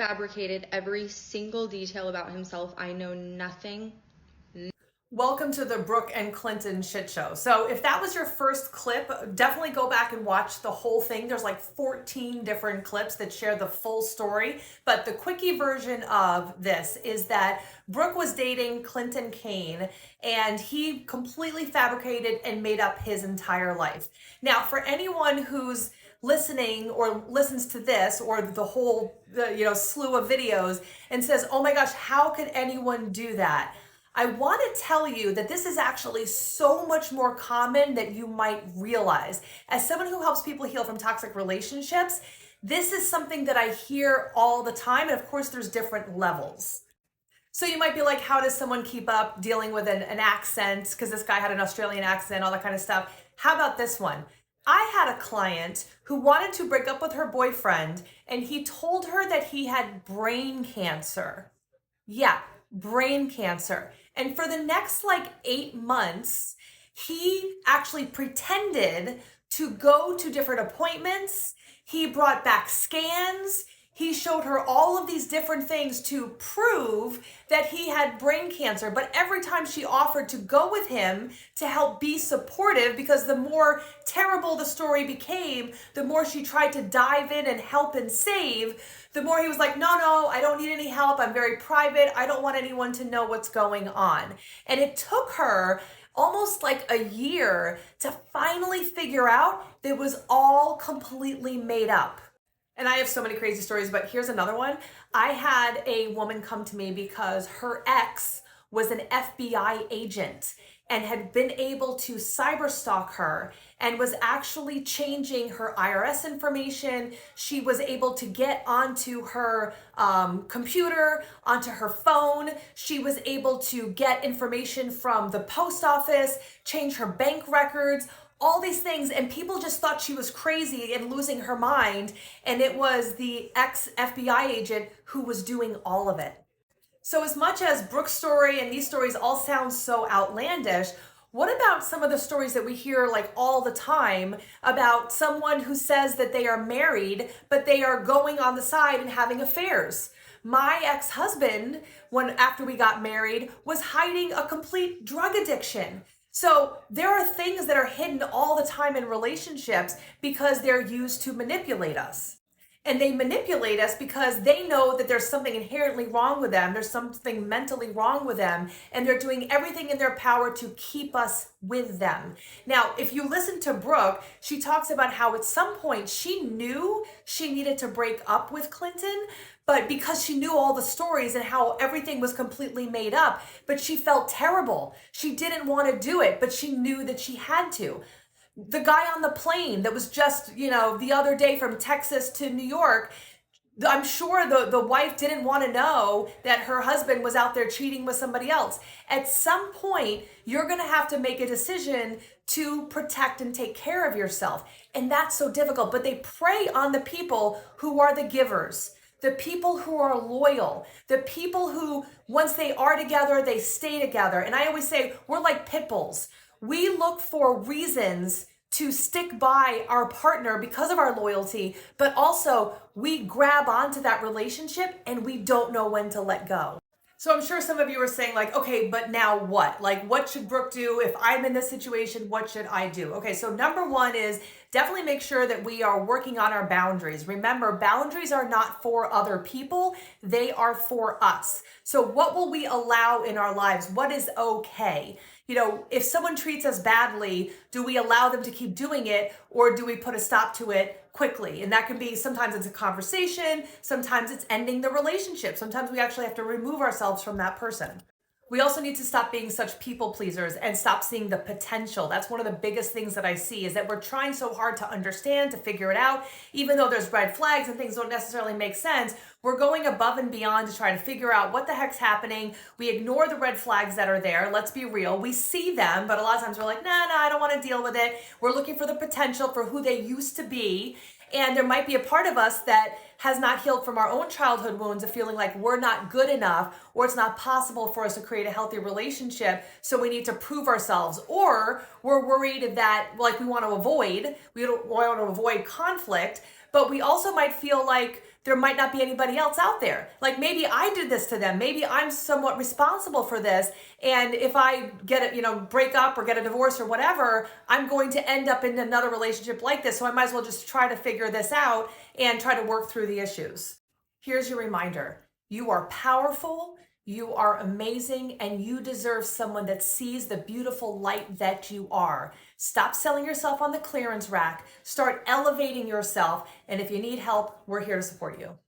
fabricated every single detail about himself. I know nothing. Welcome to the Brooke and Clinton shit show. So if that was your first clip, definitely go back and watch the whole thing. There's like 14 different clips that share the full story. But the quickie version of this is that Brooke was dating Clinton Kane and he completely fabricated and made up his entire life. Now, for anyone who's listening or listens to this or the whole slew of videos and says, oh my gosh, how could anyone do that? I want to tell you that this is actually so much more common than you might realize. As someone who helps people heal from toxic relationships, this is something that I hear all the time. And of course, there's different levels. So you might be like, how does someone keep up dealing with an accent? Because this guy had an Australian accent, all that kind of stuff. How about this one? I had a client who wanted to break up with her boyfriend, and he told her that he had brain cancer. Yeah, brain cancer. And for the next 8 months, he actually pretended to go to different appointments. He brought back scans. He showed her all of these different things to prove that he had brain cancer. But every time she offered to go with him to help be supportive, because the more terrible the story became, the more she tried to dive in and help and save, the more he was like, no, I don't need any help. I'm very private. I don't want anyone to know what's going on. And it took her almost a year to finally figure out that it was all completely made up. And I have so many crazy stories, but here's another one. I had a woman come to me because her ex was an FBI agent and had been able to cyber stalk her and was actually changing her IRS information. She was able to get onto her computer, onto her phone. She was able to get information from the post office, change her bank records, all these things, and people just thought she was crazy and losing her mind, and it was the ex-FBI agent who was doing all of it. So as much as Brooke's story and these stories all sound so outlandish, what about some of the stories that we hear all the time about someone who says that they are married, but they are going on the side and having affairs? My ex-husband, after we got married, was hiding a complete drug addiction. So there are things that are hidden all the time in relationships because they're used to manipulate us. And they manipulate us because they know that there's something inherently wrong with them. There's something mentally wrong with them. And they're doing everything in their power to keep us with them. Now, if you listen to Brooke, she talks about how at some point she knew she needed to break up with Clinton, but because she knew all the stories and how everything was completely made up, but she felt terrible. She didn't want to do it, but she knew that she had to. The guy on the plane that was just, the other day from Texas to New York, I'm sure the wife didn't want to know that her husband was out there cheating with somebody else. At some point, you're going to have to make a decision to protect and take care of yourself. And that's so difficult. But they prey on the people who are the givers, the people who are loyal, the people who, once they are together, they stay together. And I always say, we're like pit bulls. We look for reasons to stick by our partner because of our loyalty, but also we grab onto that relationship and we don't know when to let go. So I'm sure some of you are saying okay, but now what? What should Brooke do? If I'm in this situation, what should I do? Okay, so number one is definitely make sure that we are working on our boundaries. Remember, boundaries are not for other people, they are for us. So what will we allow in our lives? What is okay? If someone treats us badly, do we allow them to keep doing it, or do we put a stop to it quickly? And that can be, sometimes it's a conversation, sometimes it's ending the relationship. Sometimes we actually have to remove ourselves from that person. We also need to stop being such people pleasers and stop seeing the potential. That's one of the biggest things that I see, is that we're trying so hard to understand, to figure it out. Even though there's red flags and things don't necessarily make sense, we're going above and beyond to try to figure out what the heck's happening. We ignore the red flags that are there. Let's be real. We see them, but a lot of times we're like, nah, I don't want to deal with it. We're looking for the potential for who they used to be. And there might be a part of us that has not healed from our own childhood wounds of feeling like we're not good enough, or it's not possible for us to create a healthy relationship, so we need to prove ourselves. Or we're worried that we want to avoid conflict, but we also might feel like there might not be anybody else out there. Like maybe I did this to them. Maybe I'm somewhat responsible for this. And if I get it, break up or get a divorce or whatever, I'm going to end up in another relationship like this. So I might as well just try to figure this out and try to work through the issues. Here's your reminder. You are powerful, you are amazing, and you deserve someone that sees the beautiful light that you are. Stop selling yourself on the clearance rack. Start elevating yourself. And if you need help, we're here to support you.